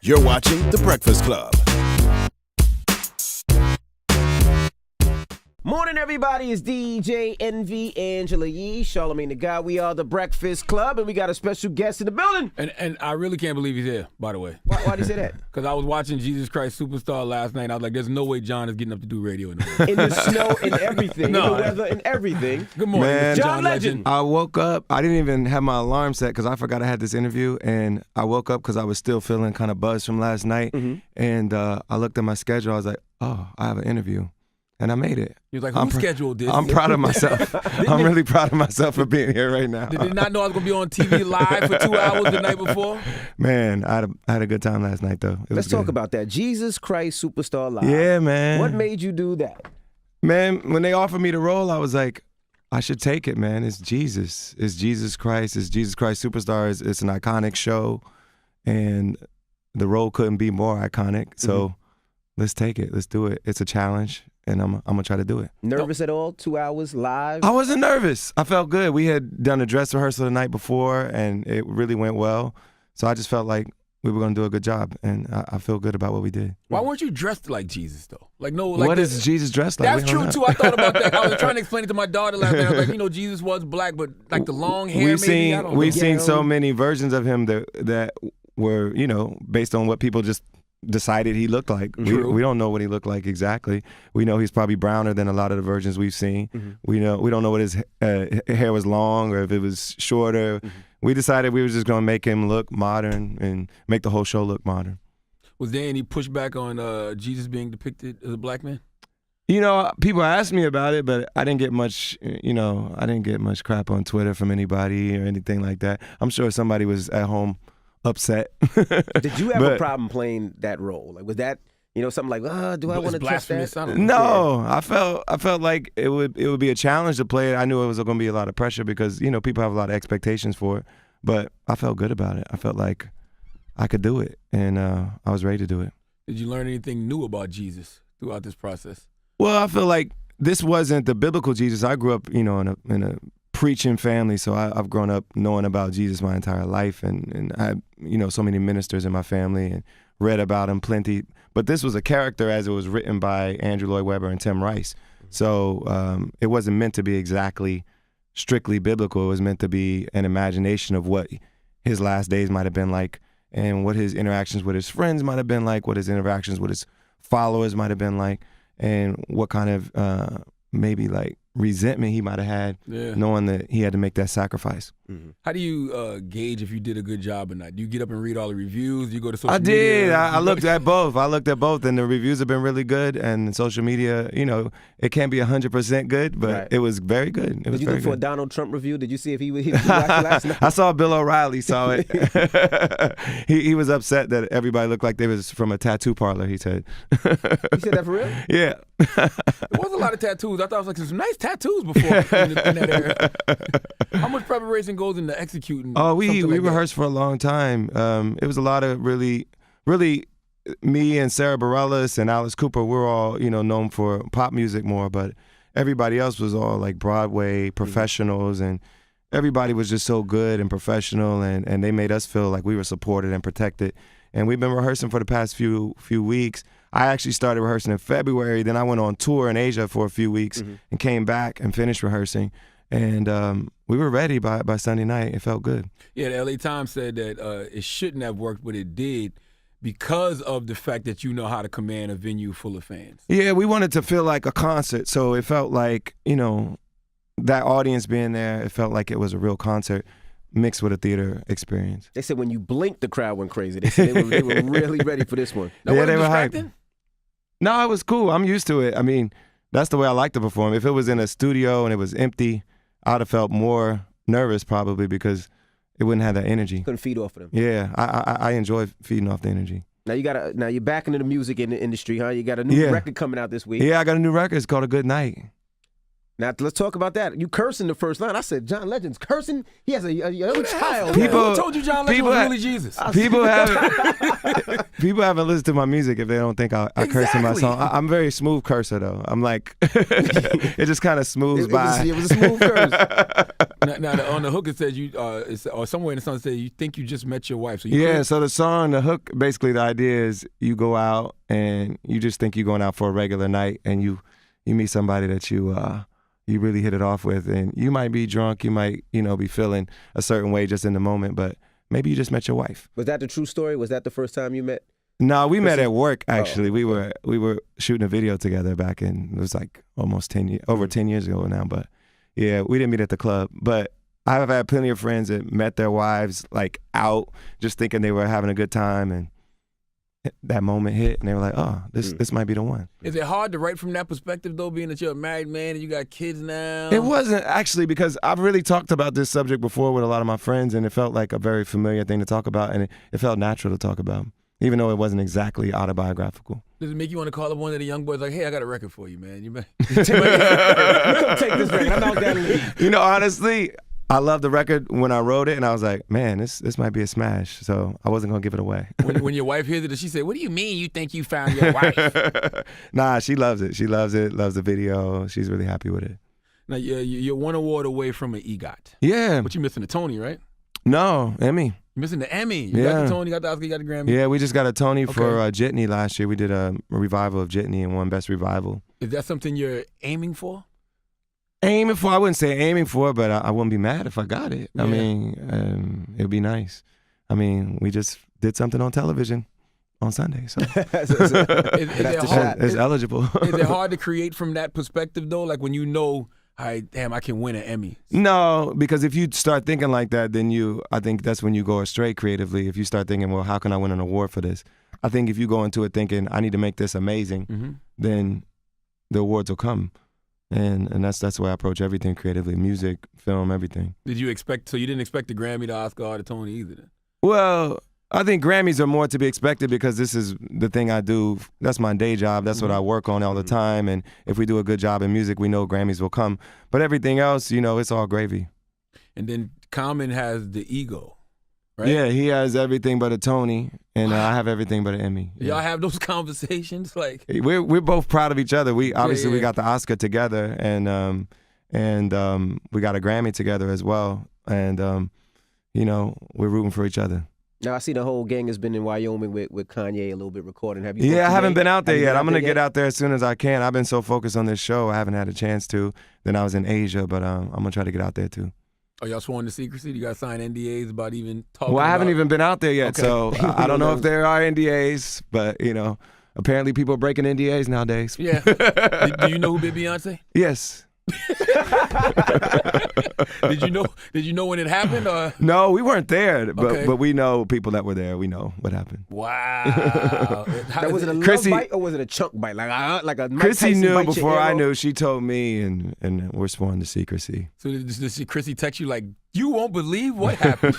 You're watching The Breakfast Club. Morning, everybody. It's DJ Envy, Angela Yee, Charlamagne the God. We are The Breakfast Club, and we got a special guest in the building. And I really can't believe he's here, by the way. Why'd you say that? Because I was watching Jesus Christ Superstar last night, and I was like, there's no way John is getting up to do radio in the morning. In the snow and everything, in the weather and everything. Good morning, Man, John Legend. I woke up. I didn't even have my alarm set because I forgot I had this interview, and I woke up because I was still feeling kind of buzzed from last night. And I looked at my schedule. I was like, oh, I have an interview. And I made it. He was like, who scheduled this? I'm proud of myself. I'm really proud of myself for being here right now. Did they not know I was going to be on TV live for 2 hours the night before? Man, I had a good time last night, though. Let's talk about that. Jesus Christ Superstar Live. Yeah, man. What made you do that? Man, when they offered me the role, I was like, I should take it, man. It's Jesus. It's Jesus Christ. It's Jesus Christ Superstar. It's an iconic show. And the role couldn't be more iconic. So let's take it. Let's do it. It's a challenge. And I'm going to try to do it. Nervous at all? 2 hours live? I wasn't nervous. I felt good. We had done a dress rehearsal the night before, and it really went well. So I just felt like we were going to do a good job, and I feel good about what we did. Why weren't you dressed like Jesus, though? What is Jesus dressed like? That's true, too. I thought about that. I was trying to explain it to my daughter last night. I was like, Jesus was black, but like the long hair, We've seen so many versions of him that were, based on what people just decided he looked like. We don't know what he looked like exactly. We know he's probably browner than a lot of the versions we've seen. We don't know what his hair was long or if it was shorter. We decided we were just going to make him look modern and make the whole show look modern. Was there any pushback on Jesus being depicted as a black man? People asked me about it, but I didn't get much, I didn't get much crap on Twitter from anybody or anything like that. I'm sure somebody was at home upset. Did you have a problem playing that role? Like, was that something like, do I want to trust that? No, I felt like it would be a challenge to play it. I knew it was going to be a lot of pressure because people have a lot of expectations for it. But I felt good about it. I felt like I could do it, and I was ready to do it. Did you learn anything new about Jesus throughout this process? Well, I feel like this wasn't the biblical Jesus. I grew up, in a preaching family, so I've grown up knowing about Jesus my entire life, and I had, so many ministers in my family and read about him plenty. But this was a character as it was written by Andrew Lloyd Webber and Tim Rice. So it wasn't meant to be exactly strictly biblical. It was meant to be an imagination of what his last days might have been like and what his interactions with his friends might have been like, what his interactions with his followers might have been like, and what kind of maybe like resentment he might have had knowing that he had to make that sacrifice. How do you gauge if you did a good job or not? Do you get up and read all the reviews? Do you go to social media? I did. I looked at both. And the reviews have been really good. And social media, it can't be 100% good, but it was very good. Did you look for a Donald Trump review? Did you see if he watched it last night? I saw Bill O'Reilly saw it. he was upset that everybody looked like they was from a tattoo parlor, he said. You said that for real? Yeah. There was a lot of tattoos. I thought it was like some nice tattoos before in that era. How much preparation goes into executing? Oh, we rehearsed for a long time. It was a lot of really me and Sarah Bareilles and Alice Cooper. We're all known for pop music more, but everybody else was all like Broadway professionals, and everybody was just so good and professional, and they made us feel like we were supported and protected. And we've been rehearsing for the past few weeks. I actually started rehearsing in February. Then I went on tour in Asia for a few weeks and came back and finished rehearsing. And we were ready by Sunday night. It felt good. Yeah, the LA Times said that it shouldn't have worked, but it did because of the fact that you know how to command a venue full of fans. Yeah, we wanted to feel like a concert. So it felt like, that audience being there, it felt like it was a real concert mixed with a theater experience. They said when you blinked, the crowd went crazy. They said they were really ready for this one. Yeah, they were hyped. No, it was cool. I'm used to it. I mean, that's the way I like to perform. If it was in a studio and it was empty, I'd have felt more nervous probably because it wouldn't have that energy. Couldn't feed off of them. Yeah, I enjoy feeding off the energy. Now you're back into the music in the industry, huh? You got a new record coming out this week. Yeah, I got a new record. It's called A Good Night. Now, let's talk about that. You cursing the first line. I said, John Legend's cursing. He has a young child. Who told you John Legend was really Jesus? People haven't listened to my music if they don't think I curse in my song. I'm a very smooth cursor, though. I'm like, it just kind of smooths by. It was a smooth curse. Now on the hook it says you, or somewhere in the song it says you think you just met your wife. So so the song, the hook, basically the idea is you go out and you just think you're going out for a regular night, and you meet somebody that you really hit it off with, and you might be drunk, you might be feeling a certain way just in the moment, but maybe you just met your wife. Was that the true story? Was that the first time you met? No, we met at work actually. We were shooting a video together back in, it was like almost 10 years, over 10 years ago now, but yeah, we didn't meet at the club. But I've had plenty of friends that met their wives like out just thinking they were having a good time, and that moment hit and they were like, oh, this might be the one. Is it hard to write from that perspective though, being that you're a married man and you got kids now? It wasn't actually, because I've really talked about this subject before with a lot of my friends, and it felt like a very familiar thing to talk about, and it felt natural to talk about, even though it wasn't exactly autobiographical. Does it make you want to call up one of the young boys like, hey, I got a record for you, man? You better Take this record. I'm out that league. Honestly, I loved the record when I wrote it, and I was like, man, this might be a smash, so I wasn't going to give it away. When your wife hears it, does she say, what do you mean you think you found your wife? Nah, she loves it. She loves it, loves the video. She's really happy with it. Now, you're one award away from an EGOT. Yeah. But you're missing the Tony, right? No, Emmy. You're missing the Emmy. You got the Tony, you got the Oscar, you got the Grammy. Yeah, we just got a Tony for Jitney last year. We did a revival of Jitney and won Best Revival. Is that something you're aiming for? Aiming for, I wouldn't say aiming for, but I wouldn't be mad if I got it. Yeah. I mean, it'd be nice. I mean, we just did something on television on Sunday, so it's eligible. Is it hard to create from that perspective though? Like when you know, I can win an Emmy. No, because if you start thinking like that, then I think that's when you go astray creatively. If you start thinking, well, how can I win an award for this? I think if you go into it thinking, I need to make this amazing, then the awards will come. And that's the way I approach everything creatively, music, film, everything. So you didn't expect the Grammy, the Oscar, or the Tony either then? Well, I think Grammys are more to be expected because this is the thing I do. That's my day job. That's what I work on all the time. And if we do a good job in music, we know Grammys will come. But everything else, it's all gravy. And then Common has the ego, right? Yeah, he has everything but a Tony, and I have everything but an Emmy. Yeah. Y'all have those conversations? Like we're both proud of each other. We obviously we got the Oscar together, and we got a Grammy together as well. And we're rooting for each other. Now, I see the whole gang has been in Wyoming with Kanye a little bit recording. Have you? Yeah, I haven't been out there yet. I'm going to get out there as soon as I can. I've been so focused on this show, I haven't had a chance to. Then I was in Asia, but I'm going to try to get out there too. Are y'all sworn to secrecy? Do you guys sign NDAs about even talking Well, I haven't even been out there yet, Okay. so I don't know if there are NDAs, but, apparently people are breaking NDAs nowadays. Yeah. Do you know who did Beyonce? Yes. Did you know when it happened? Or? No, we weren't there, Okay. but we know people that were there. We know what happened. Wow. Was it a love Chrissy- bite or was it a chunk bite? Like a Mike Chrissy Tyson knew bite your before ear I off? knew. She told me, and we're sworn to secrecy. So did Chrissy text you like, you won't believe what happened?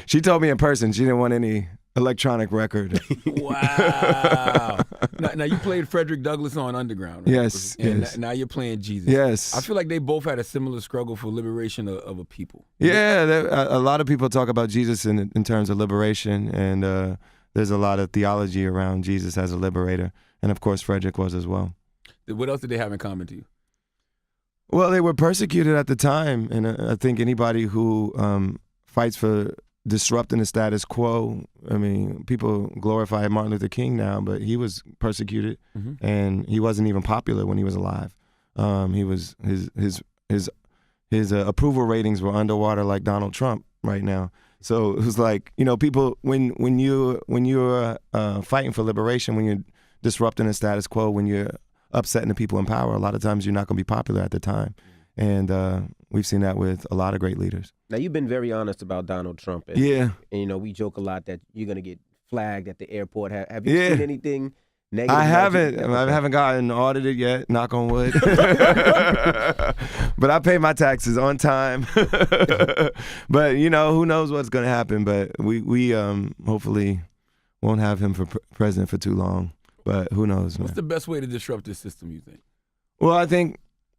She told me in person she didn't want any electronic record. Wow. Now you played Frederick Douglass on Underground, right? Yes, And yes. now you're playing Jesus. Yes. I feel like they both had a similar struggle for liberation of a people. Yeah, a lot of people talk about Jesus in terms of liberation, and there's a lot of theology around Jesus as a liberator, and of course Frederick was as well. What else did they have in common to you? Well, they were persecuted at the time, and I think anybody who fights for disrupting the status quo, I mean, people glorify Martin Luther King now, but he was persecuted, and he wasn't even popular when he was alive. He was his approval ratings were underwater like Donald Trump right now. So it was like, people when you're fighting for liberation, when you're disrupting the status quo, when you're upsetting the people in power, a lot of times you're not going to be popular at the time. And we've seen that with a lot of great leaders. Now, you've been very honest about Donald Trump. And, Yeah. And, we joke a lot that you're going to get flagged at the airport. Have you seen anything negative? I about you? haven't. I haven't gotten audited yet, knock on wood. But I pay my taxes on time. But, who knows what's going to happen. But we hopefully won't have him for president for too long. But who knows, man. What's the best way to disrupt this system, you think? Well, I think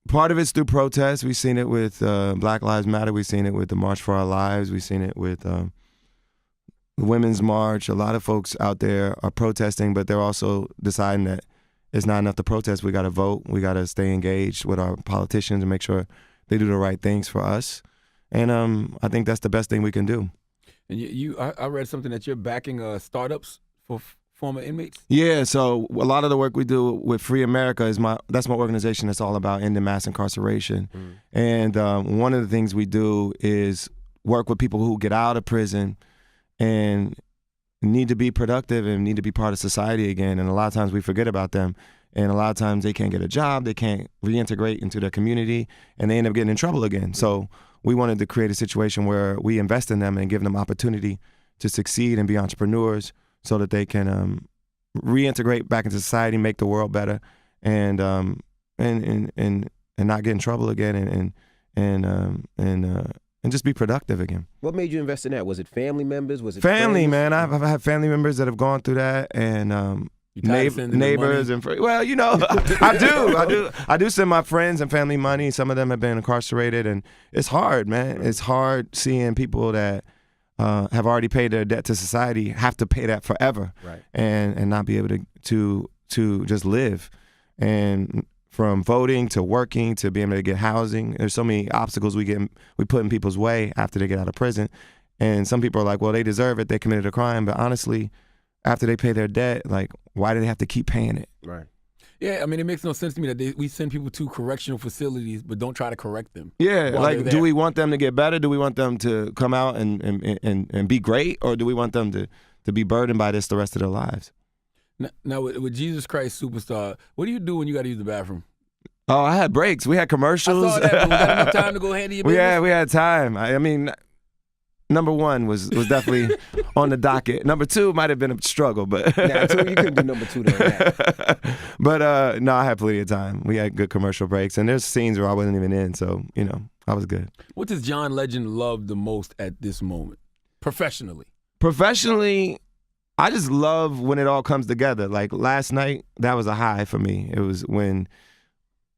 part of it's through protests. We've seen it with Black Lives Matter. We've seen it with the March for Our Lives. We've seen it with the Women's March. A lot of folks out there are protesting, but they're also deciding that it's not enough to protest. We got to vote. We got to stay engaged with our politicians and make sure they do the right things for us, and I think that's the best thing we can do. And I read something that you're backing startups for former inmates. Yeah, so a lot of the work we do with Free America that's my organization that's all about ending mass incarceration. And one of the things we do is work with people who get out of prison and need to be productive and need to be part of society again. And a lot of times we forget about them. And a lot of times they can't get a job, they can't reintegrate into their community, and they end up getting in trouble again. So we wanted to create a situation where we invest in them and give them opportunity to succeed and be entrepreneurs so that they can reintegrate back into society, make the world better, and not get in trouble again, and just be productive again. What made you invest in that? Was it family members? Was it family, friends? man? I've had family members that have gone through that, and neighbors and well, you know, I do send my friends and family money. Some of them have been incarcerated, and it's hard, man. It's hard seeing people that have already paid their debt to society have to pay that forever, and not be able to just live. And from voting to working to being able to get housing, there's so many obstacles we put in people's way after they get out of prison. And some people are like, well, they deserve it, they committed a crime, but honestly, after they pay their debt, like, why do they have to keep paying it? Right. Yeah, I mean, it makes no sense to me that we send people to correctional facilities but don't try to correct them. Yeah, like, do we want them to get better? Do we want them to come out and be great? Or do we want them to be burdened by this the rest of their lives? Now with Jesus Christ Superstar, what do you do when you got to use the bathroom? Oh, I had breaks. We had commercials. I saw that. Was that enough time to go handle your business? We had time. I mean, number one was definitely on the docket. Number two might have been a struggle, but you couldn't do number two then. But no, I had plenty of time. We had good commercial breaks, and there's scenes where I wasn't even in, so you know, I was good. What does John Legend love the most at this moment, professionally? Professionally, I just love when it all comes together. Like last night, that was a high for me. It was when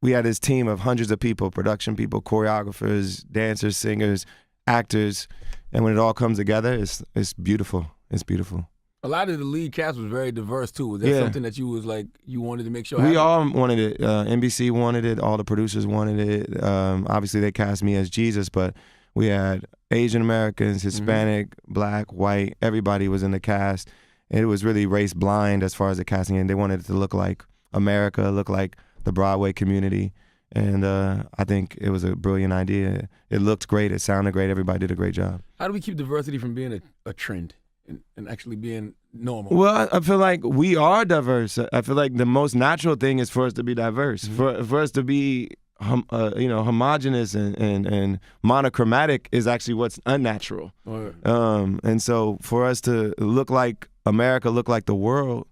we had this team of hundreds of people, production people, choreographers, dancers, singers, actors, and when it all comes together, it's beautiful. It's beautiful. A lot of the lead cast was very diverse too. Was that something that you was like you wanted to make sure? We all wanted it. NBC wanted it. All the producers wanted it. Obviously, they cast me as Jesus, but we had Asian Americans, Hispanic, Black, white. Everybody was in the cast, and it was really race blind as far as the casting. And they wanted it to look like America, look like the Broadway community. And I think it was a brilliant idea. It looked great. It sounded great. Everybody did a great job. How do we keep diversity from being a trend and actually being normal? Well, I feel like we are diverse. I feel like the most natural thing is for us to be diverse. For us to be homogenous and monochromatic is actually what's unnatural. And so for us to look like America, look like the world,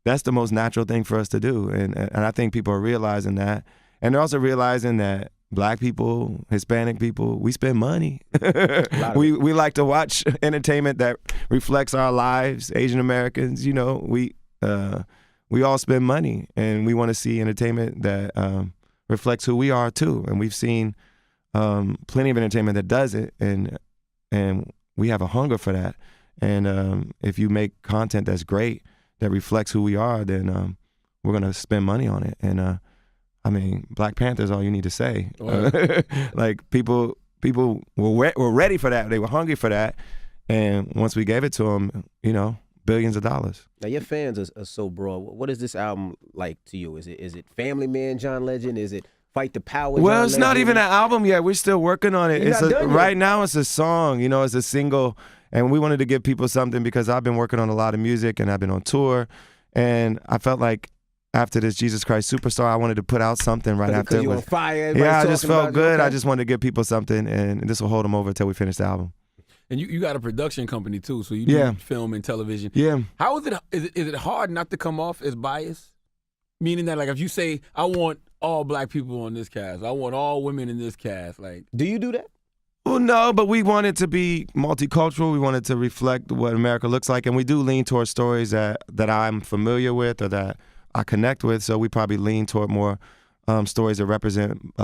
that's the most natural thing for us to do. And I think people are realizing that. And they're also realizing that Black people, Hispanic people, we spend money. we like to watch entertainment that reflects our lives. Asian Americans, you know, we all spend money, and we want to see entertainment that reflects who we are too. And we've seen plenty of entertainment that does it, and we have a hunger for that. And if you make content that's great, that reflects who we are, then we're gonna spend money on it. And I mean, Black Panther's all you need to say. Like people were ready for that. They were hungry for that. And once we gave it to them, you know, billions of dollars. Now your fans are so broad. What is this album like to you? Is it Family Man John Legend? Is it Fight the Power? Well, John it's Legend? not even an album yet. We're still working on it. Right now it's a song, you know, it's a single. And we wanted to give people something because I've been working on a lot of music and I've been on tour. And I felt like after this Jesus Christ Superstar, I wanted to put out something right after. Because you on fire. Yeah, I just felt good. I just wanted to give people something, and this will hold them over until we finish the album. And you got a production company too, so you do film and television. Yeah. How is it? Is it hard not to come off as biased? Meaning that, like, if you say, I want all Black people on this cast, I want all women in this cast, like, do you do that? Well, no, but we want it to be multicultural. We want it to reflect what America looks like, and we do lean towards stories that I'm familiar with or that I connect with. So we probably lean toward more stories that represent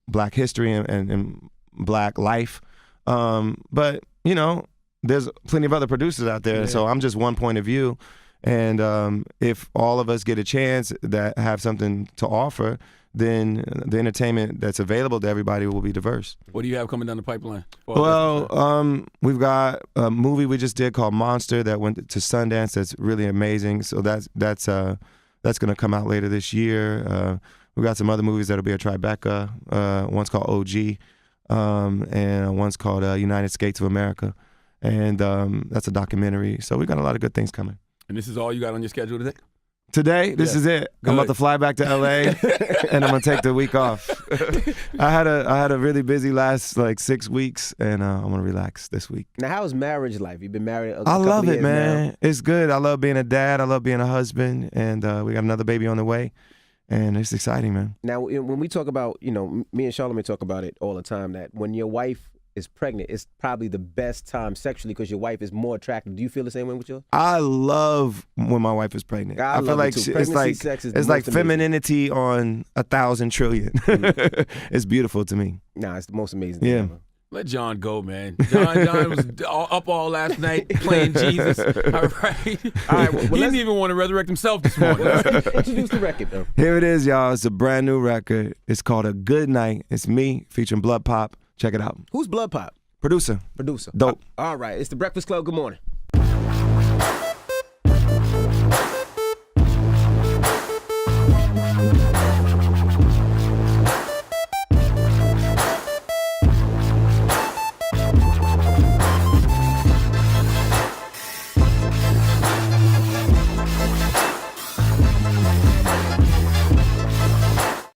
Black history and Black life. But you know, there's plenty of other producers out there, so I'm just one point of view. And if all of us get a chance that have something to offer, then the entertainment that's available to everybody will be diverse. What do you have coming down the pipeline? Well, we've got a movie we just did called Monster that went to Sundance. That's really amazing. So that's going to come out later this year. We got some other movies that'll be a Tribeca. One's called OG, and one's called United States of America, and that's a documentary. So we got a lot of good things coming. And this is all you got on your schedule today? Today, this is it. Good. I'm about to fly back to LA, and I'm gonna take the week off. I had a really busy last 6 weeks, and I'm gonna relax this week. Now, how's marriage life? You've been married a I couple love of it, years man. now. It's good. I love being a dad. I love being a husband, and we got another baby on the way, and it's exciting, man. Now, when we talk about, me and Charlamagne talk about it all the time, that when your wife is pregnant, it's probably the best time sexually because your wife is more attractive. Do you feel the same way with yours? I love when my wife is pregnant. I feel love like it too. it's like Sex is the it's like most amazing. femininity on 1,000 trillion. It's beautiful to me. Nah, it's the most amazing thing Yeah. ever. Let John go, man. John was up all last night playing Jesus. All right. He didn't even want to resurrect himself this morning. Introduce the record, though. Here it is, y'all. It's a brand new record. It's called A Good Night. It's me featuring Blood Pop. Check it out. Who's Blood Pop? Producer. Producer. Dope. All right, it's the Breakfast Club. Good morning.